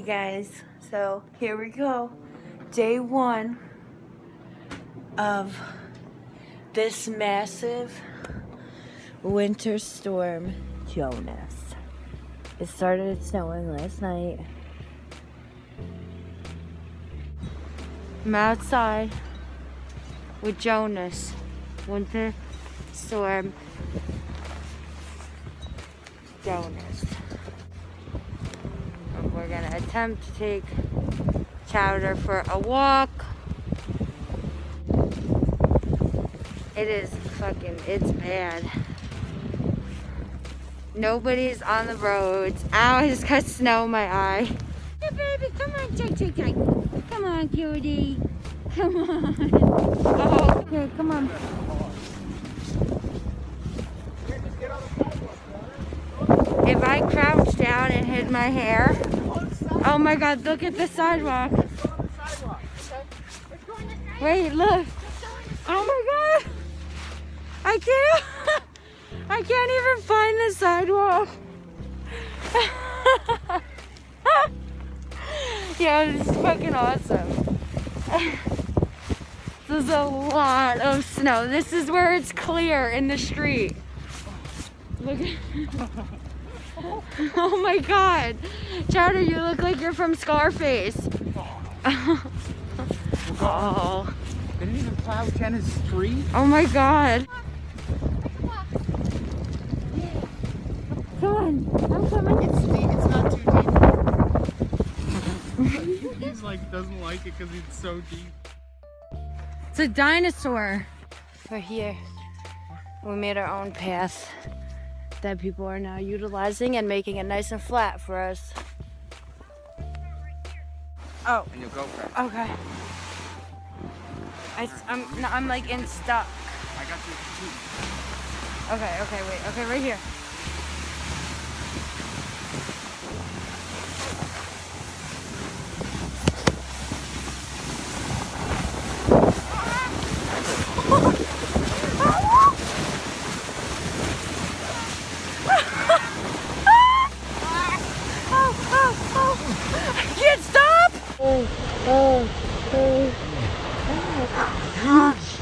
guys, so here we go. Day one of this massive winter storm, Jonas. It started snowing last night. I'm outside with Jonas. Winter storm, Jonas. And we're gonna attempt to take Chowder for a walk. It's bad. Nobody's on the roads. Ow, I just got snow in my eye. Hey baby, come on, check. Come on, cutie. Come on. Oh, okay, come on. If I crouch down and hit my hair, oh my God, look at the sidewalk. Wait, look. Oh my God. I can't even find the sidewalk. Yeah, this is fucking awesome. There's a lot of snow. This is where it's clear in the street. Look at oh my God. Chowder, you look like you're from Scarface. Oh. They didn't even plow Jenna's street. Oh my God. Come on, I'm coming. It's deep, it's not too deep. He's like, doesn't like it because it's so deep. It's a dinosaur. We're here. We made our own path that people are now utilizing and making it nice and flat for us. Oh. And you'll go for it. Okay. I'm like in stuck. I got you too. Okay, wait. Okay, right here. I can't stop!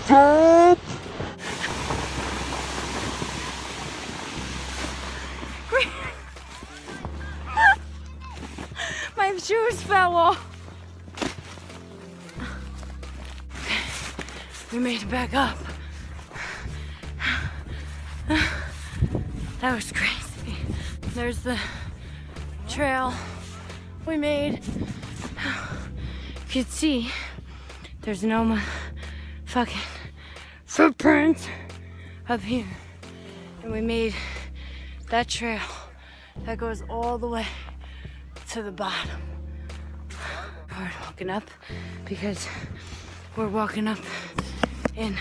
Stop! My shoes fell off. We made it back up. That was crazy. There's the trail we made. You can see there's no fucking footprint up here. And we made that trail that goes all the way to the bottom. We're walking up because we're walking up in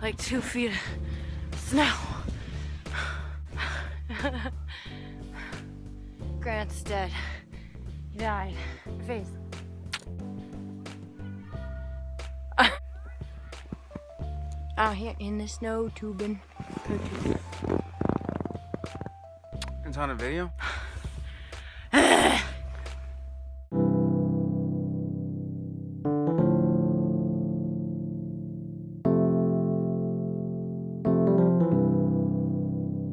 like 2 feet of snow. Grant's dead. He died. Face. Out here in the snow tubing. It's on a video?